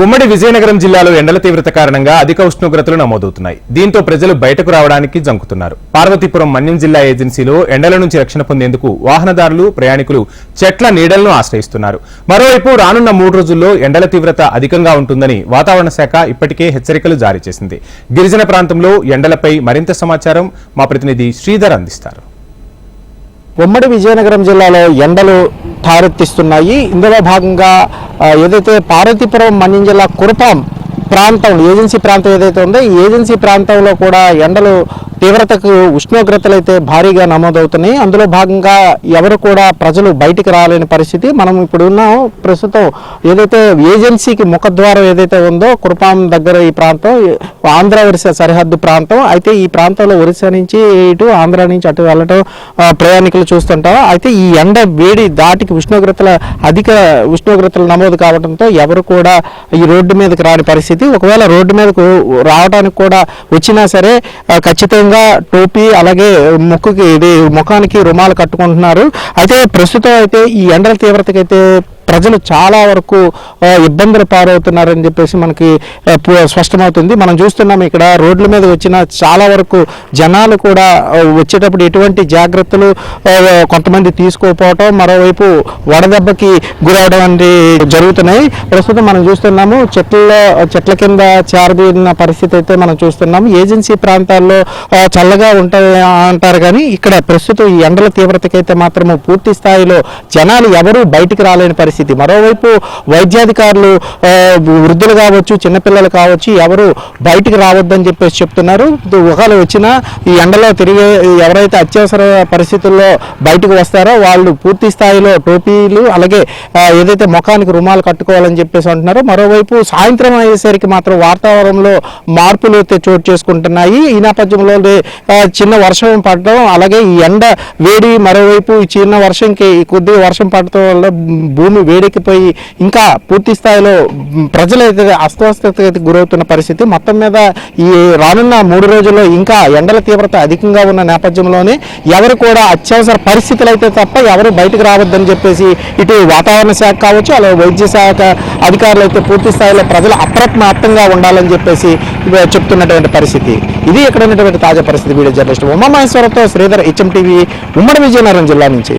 ఉమ్మడి విజయనగరం జిల్లాలో ఎండల తీవ్రత కారణంగా అధిక ఉష్ణోగ్రతలు నమోదవుతున్నాయి. దీంతో ప్రజలు బయటకు రావడానికి జంకుతున్నారు. పార్వతీపురం మన్యం జిల్లా ఏజెన్సీలో ఎండల నుంచి రక్షణ పొందేందుకు వాహనదారులు, ప్రయాణికులు చెట్ల నీడలను ఆశ్రయిస్తున్నారు. మరోవైపు రానున్న 3 రోజుల్లో ఎండల తీవ్రత అధికంగా ఉంటుందని వాతావరణ శాఖ ఇప్పటికే హెచ్చరికలు జారీ చేసింది. గిరిజన ప్రాంతంలో ఎండలపై మరింత సమాచారం మా ప్రతినిధి శ్రీధర్ అందిస్తారు. ఉమ్మడి విజయనగరం జిల్లాలో ఎండలు ఠారెత్తిస్తున్నాయి. ఇందులో భాగంగా ఏదైతే పార్వతీపురం మన్యం జిల్లా కురపాం ప్రాంతం ఏజెన్సీ ప్రాంతం ఏదైతే ఉందో ఈ ఏజెన్సీ ప్రాంతంలో కూడా ఎండలు తీవ్రతకు ఉష్ణోగ్రతలు అయితే భారీగా నమోదవుతున్నాయి. అందులో భాగంగా ఎవరు కూడా ప్రజలు బయటికి రాలేని పరిస్థితి. మనం ఇప్పుడు ఉన్నాం ప్రస్తుతం ఏదైతే ఏజెన్సీకి ముఖద్వారం ఏదైతే ఉందో కురపాం దగ్గర ఈ ప్రాంతం ఆంధ్ర ఒరిస్సా సరిహద్దు ప్రాంతం. అయితే ఈ ప్రాంతంలో ఒరిస్సా నుంచి ఇటు ఆంధ్ర నుంచి అటు వెళ్ళటం ప్రయాణికులు చూస్తుంటారు. అయితే ఈ ఎండ వేడి దాటికి అధిక ఉష్ణోగ్రతలు నమోదు కావడంతో ఎవరు కూడా ఈ రోడ్డు మీదకి రాని పరిస్థితి. ఒకవేళ రోడ్డు మీదకు రావడానికి కూడా వచ్చినా సరే ఖచ్చితంగా టోపీ అలాగే ముఖానికి రుమాలు కట్టుకుంటున్నారు. అయితే ప్రస్తుతం అయితే ఈ ఎండల తీవ్రతకైతే ప్రజలు చాలా వరకు ఇబ్బందులు పారవుతున్నారని చెప్పేసి మనకి స్పష్టమవుతుంది. మనం చూస్తున్నాం ఇక్కడ రోడ్ల మీద వచ్చిన చాలా వరకు జనాలు కూడా వచ్చేటప్పుడు ఎటువంటి జాగ్రత్తలు కొంతమంది తీసుకోకపోవటం, మరోవైపు వడదెబ్బకి గురవడం అనేది జరుగుతున్నాయి. ప్రస్తుతం మనం చూస్తున్నాము చెట్ల కింద చేరబడిన పరిస్థితి అయితే మనం చూస్తున్నాము. ఏజెన్సీ ప్రాంతాల్లో చల్లగా ఉంటాయి అంటారు కానీ ఇక్కడ ప్రస్తుతం ఈ ఎండల తీవ్రతకైతే మాత్రము పూర్తి స్థాయిలో జనాలు ఎవరూ బయటికి రాలేని పరిస్థితి. మరోవైపు వైద్యాధికారులు వృద్ధులు కావచ్చు, చిన్నపిల్లలు కావచ్చు ఎవరు బయటికి రావద్దని చెప్పేసి చెప్తున్నారు. ఒకవేళ వచ్చినా ఈ ఎండలో ఎవరైతే అత్యవసర పరిస్థితుల్లో బయటకు వస్తారో వాళ్ళు పూర్తి స్థాయిలో టోపీలు అలాగే ఏదైతే ముఖానికి రుమాలు కట్టుకోవాలని చెప్పేసి అంటున్నారు. మరోవైపు సాయంత్రం అయ్యేసరికి మాత్రం వాతావరణంలో మార్పులు అయితే చోటు చేసుకుంటున్నాయి. ఈ నేపథ్యంలో చిన్న వర్షం పడడం అలాగే ఈ ఎండ వేడి, మరోవైపు ఈ చిన్న వర్షంకి కొద్దిగా వర్షం పడటం వల్ల భూమి వేడెక్కిపోయి ఇంకా పూర్తి స్థాయిలో ప్రజలైతే అస్వస్థతకి గురవుతున్న పరిస్థితి. మొత్తం మీద ఈ రానున్న 3 రోజుల్లో ఇంకా ఎండల తీవ్రత అధికంగా ఉన్న నేపథ్యంలోనే ఎవరు కూడా అత్యవసర పరిస్థితులు అయితే తప్ప ఎవరు బయటకు రావద్దని చెప్పేసి ఇటు వాతావరణ శాఖ కావచ్చు అలాగే వైద్య శాఖ అధికారులు అయితే పూర్తి స్థాయిలో ప్రజలు అప్రమత్తంగా ఉండాలని చెప్పేసి చెప్తున్నటువంటి పరిస్థితి. ఇది ఇక్కడ ఉన్నటువంటి తాజా పరిస్థితి. వీడియో జర్నలిస్ట్ ఉమామహేశ్వరతో శ్రీధర్, HM TV, ఉమ్మడి విజయనగరం జిల్లా నుంచి.